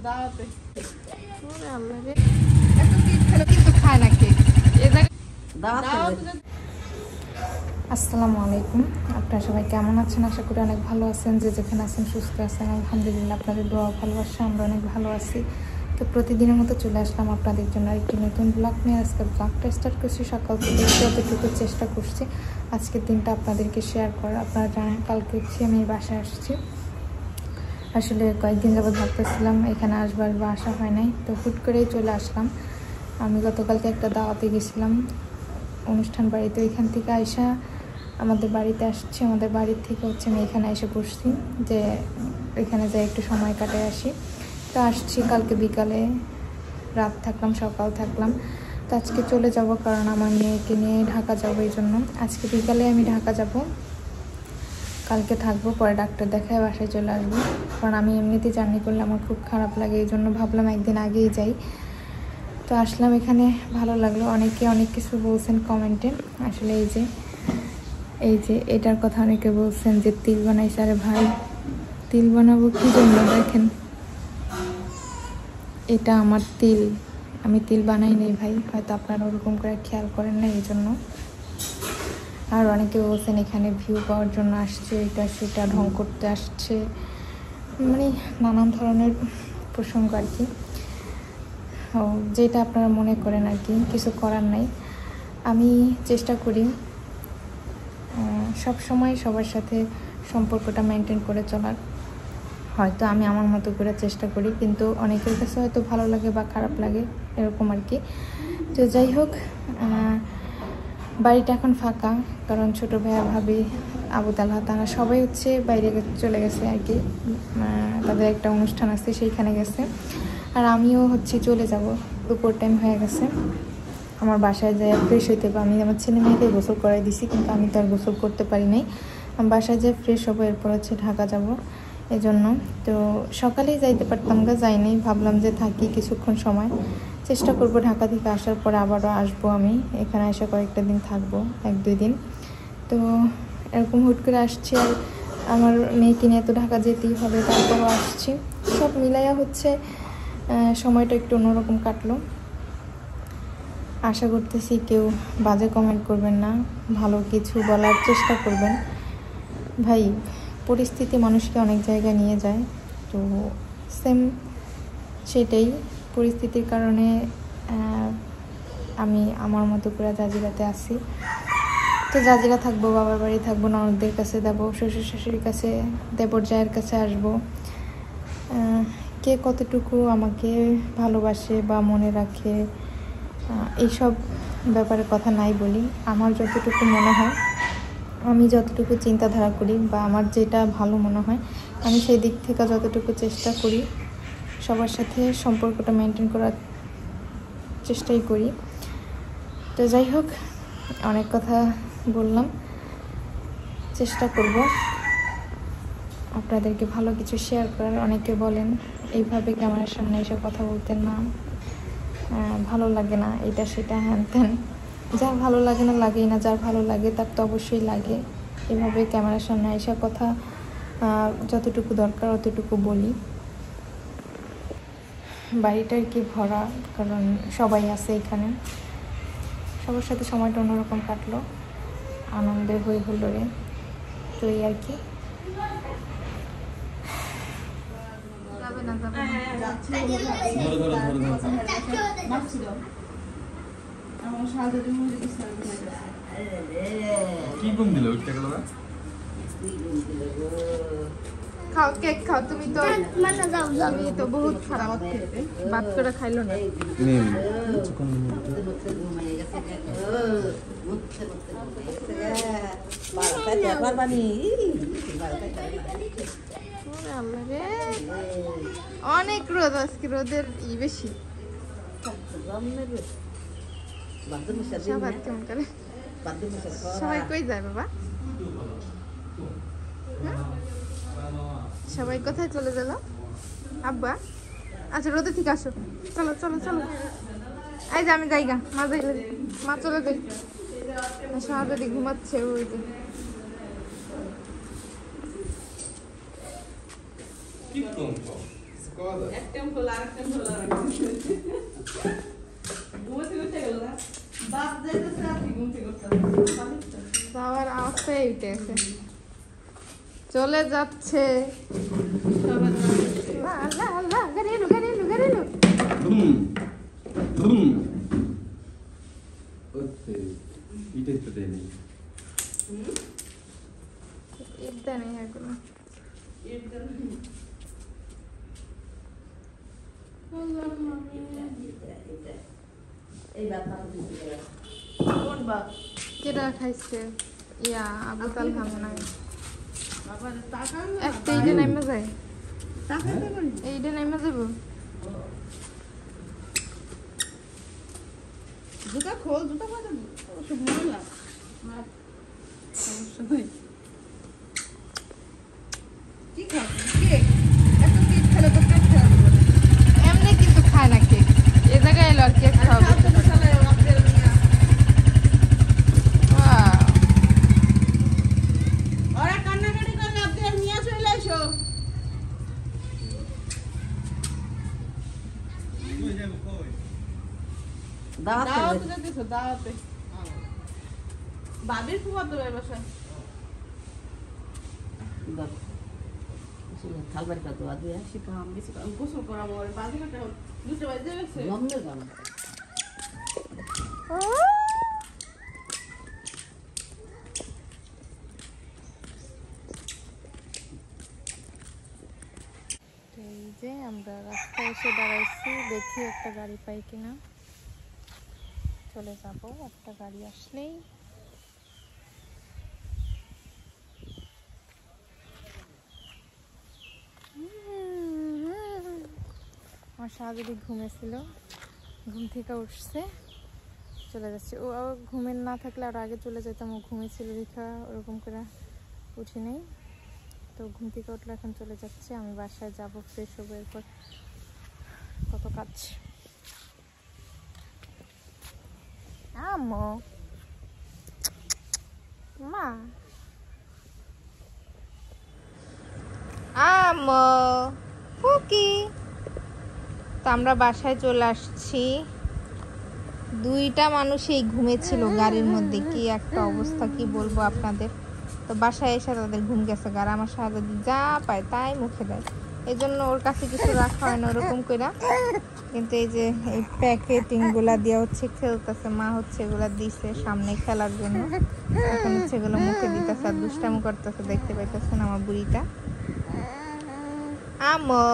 দাওয়াতে ওরে আল্লাহ রে এত কেক খেলো কিন্তু খায় না কেক এই জায়গায় দাওয়াতে। আসসালামু আলাইকুম, আপনারা সবাই কেমন আছেন? আশা করি অনেক ভালো আছেন। যে যেখানে আছেন সুস্থ আছেন, আলহামদুলিল্লাহ। আপনাদের দোয়া ভালোবাসা আমরা অনেক ভালো আছি। তো প্রতিদিনের মতো চলে আসলাম আপনাদের জন্য একটি নতুন ব্লগ নিয়ে। আজকে ব্লগটা স্টার্ট করছি সকাল থেকে, যতটুকু চেষ্টা করছি আজকের দিনটা আপনাদেরকে শেয়ার করার। আপনারা জানেন কালকে আমি বাসায় আসছি। আসলে কয়েকদিন যাবত ভাবতেছিলাম এখানে আসবার বা আসা হয় নাই, তো হুট করেই চলে আসলাম। আমি গতকালকে একটা দাওয়াতে গেছিলাম অনুষ্ঠান বাড়িতে, ওইখান থেকে আইসা আমাদের বাড়িতে আসছি। আমাদের বাড়ির থেকে আমি এখানে এসে বসছি যে এখানে যাই একটু সময় কাটায় আসি। তো আসছি কালকে বিকালে, রাত থাকলাম সকাল থাকলাম। তো আজকে চলে যাব, কারণ আমার মেয়েকে নিয়ে ঢাকা যাবো। এই জন্য আজকে বিকালে আমি ঢাকা যাব, কালকে থাকবো, পরে ডাক্তার দেখায় বাসায় চলে আসবো। কারণ আমি এমনিতেই জার্নি করলে আমার খুব খারাপ লাগে, এই জন্য ভাবলাম একদিন আগেই যাই। তো আসলাম এখানে, ভালো লাগলো। অনেকে অনেক কিছু বলছেন কমেন্টে। আসলে এই যে এটার কথা অনেকে বলছেন যে তিল বানাইছে। আরে ভাই, তিল বানাবো কি জন্য? দেখেন এটা আমার তিল, আমি তিল বানাই নেই ভাই, হয়তো আপনারা ওরকম করে খেয়াল করেন না এই জন্য। আর অনেকে বলছেন এখানে ভিউ পাওয়ার জন্য আসছে, এটা সেটা ঢং করতে আসছে, মানে নানান ধরনের প্রসঙ্গ আর কি। যেটা আপনারা মনে করেন আর কি, কিছু করার নাই। আমি চেষ্টা করি সব সময় সবার সাথে সম্পর্কটা মেনটেন করে চলার। হয়তো আমি আমার মতো করে চেষ্টা করি, কিন্তু অনেকের কাছে হয়তো ভালো লাগে বা খারাপ লাগে, এরকম আর কি। তো যাই হোক, বাড়িটা এখন ফাঁকা, কারণ ছোটো ভাইয়া ভাবি আবু তালহা তারা সবাই বাইরে চলে গেছে আর কি। তাদের একটা অনুষ্ঠান আছে, সেইখানে গেছে। আর আমিও চলে যাব, দুপুর টাইম হয়ে গেছে। আমার বাসায় যাই ফ্রেশ হইতে হবে। আমি আমার ছেলে মেয়েকে গোসল করাই দিছি, কিন্তু আমি তো আর গোসল করতে পারি নাই। আমি বাসায় যাই ফ্রেশ হবো, এরপর ঢাকা যাব এই জন্য। তো সকালেই যাইতে পারতাম গা, যাই নাই। ভাবলাম যে থাকি কিছুক্ষণ সময়, চেষ্টা করব ঢাকা থেকে আসার পর আবারও আসবো। আমি এখানে এসে কয়েকটা দিন থাকবো, 1-2 দিন। তো এরকম হুট করে আসছি, আর আমার মেয়েকে নিয়ে তো ঢাকা যেতেই হবে, তারপরও আসছি। সব মিলাইয়া সময়টা একটু অন্যরকম কাটলো। আশা করতেছি কেউ বাজে কমেন্ট করবেন না, ভালো কিছু বলার চেষ্টা করবেন। ভাই, পরিস্থিতি মানুষকে অনেক জায়গায় নিয়ে যায়, তো সেম সেটাই পরিস্থিতির কারণে আমি আমার মতো করে জাজিরাতে আসি। তো জাজিরা থাকবো, বাবার বাড়ি থাকবো, ননদদের কাছে যাবো, শ্বশুর শাশুড়ির কাছে, দেবর জায়ের কাছে আসবো। কে কতটুকু আমাকে ভালোবাসে বা মনে রাখে এইসব ব্যাপারে কথা নাই বলি। আমার যতটুকু মনে হয়, আমি যতটুকু চিন্তাধারা করি বা আমার যেটা ভালো মনে হয়, আমি সেই দিক থেকে যতটুকু চেষ্টা করি সবার সাথে সম্পর্কটা মেনটেন করার চেষ্টাই করি। তো যাই হোক, অনেক কথা বললাম, চেষ্টা করব আপনাদেরকে ভালো কিছু শেয়ার করার। অনেকে বলেন এইভাবে ক্যামেরার সামনে এসে কথা বলতেন না, ভালো লাগে না, এটা সেটা হ্যান ত্যান। যার ভালো লাগে না লাগেই না, যার ভালো লাগে তার তো অবশ্যই লাগে। এভাবে ক্যামেরার সামনে এসে কথা যতটুকু দরকার অতটুকু বলি। বাড়িটার কি ভরা, কারণ সবাই আছে এখানে, সবার সাথে সময়টা অন্যরকম কাটলো, আনন্দে হই হুল্লোড়ে। তো এই আর কি। খাও কেক খাও, তুমি তো বহুত খারাপ খেতে, বাদ করে খাইলো না। অনেক রোদ আজকে, রোদের বেশি। সবাই কই যায় বাবা? সবাই কোথায় চলে গেল? আব্বা আচ্ছা, রোদে থেকে আসো, চলো চলো চলো। এই যে আমি যাইগা, মা চলে যাই। শাহজাদি ঘুমাচ্ছে, ওই যে যাওয়ার আওয়াজটাই উঠেছে, চলে যাচ্ছে। কেটা খাইছে ইয়া আবু তাল হামনা একটা এইটা নাইমা যায়, এইটা নাইমা যাবো। জুতা খোল, জুতা বাজা সব মরলা আর সমস্যা নাই। কি খাবে কেক? এত কেক খেলে তো পেট খারাপ হবে। এমনি কিন্তু খায় না কেক, এ জায়গায় এলো আর কেক খাওয়াবে। ওরা কান্নাকাটি করলে আপনি নিয়ে চলে এসো। দাওয়াতে যেতেছো, দাওয়াতে বাবির ফুফাতো ভাই বাসায়। থালবাড়ি কত আদে শিখাম বেশি গোসল করাবো, বাজি কাটা দুটো বাজে গেছে। লম্বে গান এই যে আমরা রাস্তায় এসে দাঁড়াইছি, দেখি একটা গাড়ি পাই কিনা, চলে যাব। একটা গাড়ি আসলেই আমার শাহজাদি ঘুমেছিল, ঘুম থেকে উঠছে, চলে যাচ্ছে। ও ঘুমের না থাকলে আর আগে চলে যেতাম, ও ঘুমেছিল রেখা ওরকম করে উঠি নেই, তো ঘুম থেকে উঠলে এখন চলে যাচ্ছে। আমি বাসায় যাব, ফ্রেশ হবো, এরপর কত কাজ। আম্মু মা আম্মু ফুকি, তো আমরা বাসায় চলে আসছি। দুইটা মানুষই ঘুমেছিল গাড়ির মধ্যে, কি একটা অবস্থা কি বলবো আপনাদের। তো বাসায় এসে তাদের ঘুম গেছে, আর আমার শাহজাদি যা পায় তাই মুখে দেয়, এই জন্য ওর কাছে কিছু রাখা হয় না ওরকম করে। কিন্তু এই যে এই প্যাকেটিং গুলা দিয়ে হচ্ছে খেলতেছে, মা হচ্ছে এগুলা দিছে সামনে খেলার জন্য, এখন হচ্ছে এগুলো মুখে দিতেছে আর দুষ্টামি করতেছে, দেখতে পাইতেছেন আমার বুড়িটা। আমো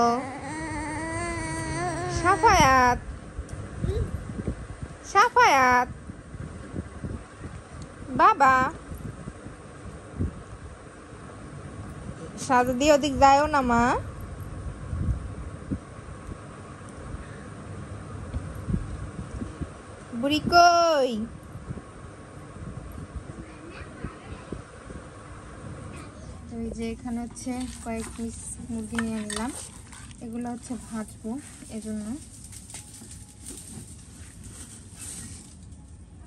সাফায়াত, সাফায়াত বাবা, শাহজাদি ওদিক যায়ও না মা। বুড়ি কই? এই যে এখানে হচ্ছে কয়েক পিস মুরগি নিয়ে নিলাম, এগুলো হচ্ছে ভাজবো, এজন্য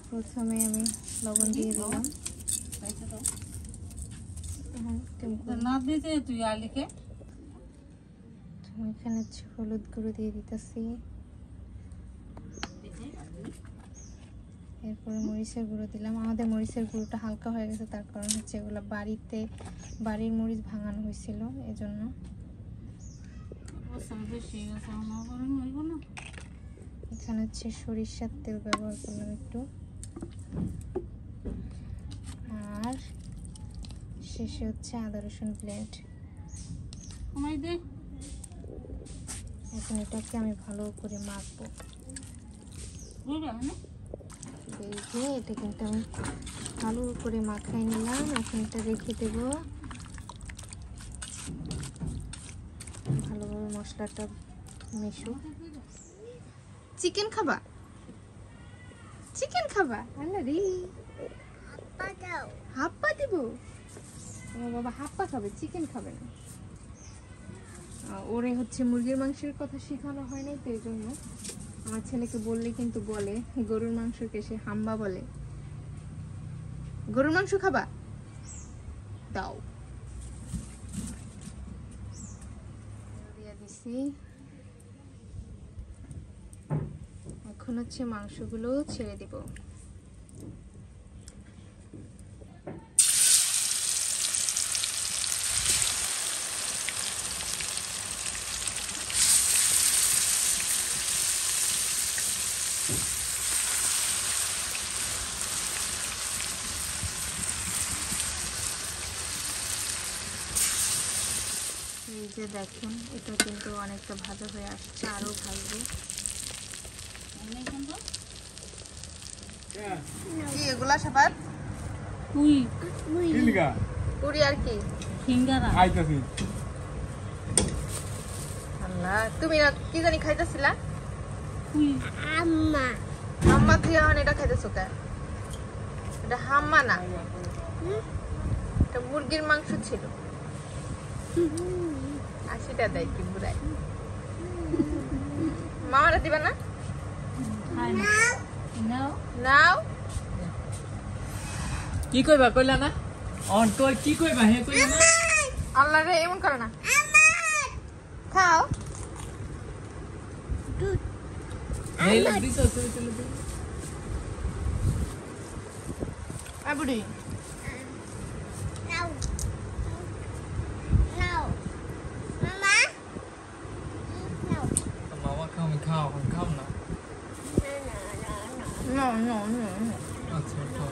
প্রথমে আমি লবণ দিয়ে দিলাম। না দিতে তুই আলিকে এখানে হচ্ছে হলুদ গুঁড়ো দিয়ে দিতেছি, এরপরে মরিচের গুঁড়ো দিলাম। আমাদের মরিচের গুঁড়োটা হালকা হয়ে গেছে, তার কারণ হচ্ছে এগুলো বাড়ির মরিচ ভাঙানো হয়েছিল, এজন্য। এখানে হচ্ছে সরিষার তেল ব্যবহার করলাম একটু, আর শেষে হচ্ছে আদা রসুন ব্লেন্ড। এখন এটাকে আমি ভালো করে মাখবো। দেখে এটা কিন্তু আমি ভালো করে মাখাই নিলাম, এখন এটা রেখে দেব। ভালোভাবে মশলাটা মিশু। চিকেন খাবা? চিকেন খাবা? আল্লাহরে হাপ্পা দিব? আমার বাবা হাপ্পা খাবে, চিকেন খাবে না। ওরে হচ্ছে মুরগির মাংসের কথা শেখানো হয় নাই, তো এই জন্য আমার ছেলেকে বললে কিন্তু বলে, গরুর মাংসকে সে হাম্বা বলে। গরুর মাংস খাবা? দাও। দিয়ে দিছি এখন হচ্ছে মাংসগুলো ছেড়ে দিব। এই যে দেখুন, এটা কিন্তু অনেকটা ভাজা হয়ে আসছে, আরো ভাজবো। কি এগুলা সবার পুরি আর কি আল্লাহ, তুমি কি জানি খাইতেছিলা? হাম্মা তুই এখন এটা খাইতেছো কে? এটা হাম্মা না, এটা মুরগির মাংস ছিল। 80টা দেয় কি বুড়াই। মামারা দিবা না? নাও কি কইবা, কইলা না? অন তোর কি কইবা, হে কইলা না? আল্লাহ রে, এমন করে না, খাও। এই লাগদিস আছে চলে দে। আ বুড়ি মামা খাও, আমি খাও, খাও না। No, no, no, no. আচ্ছা খাও।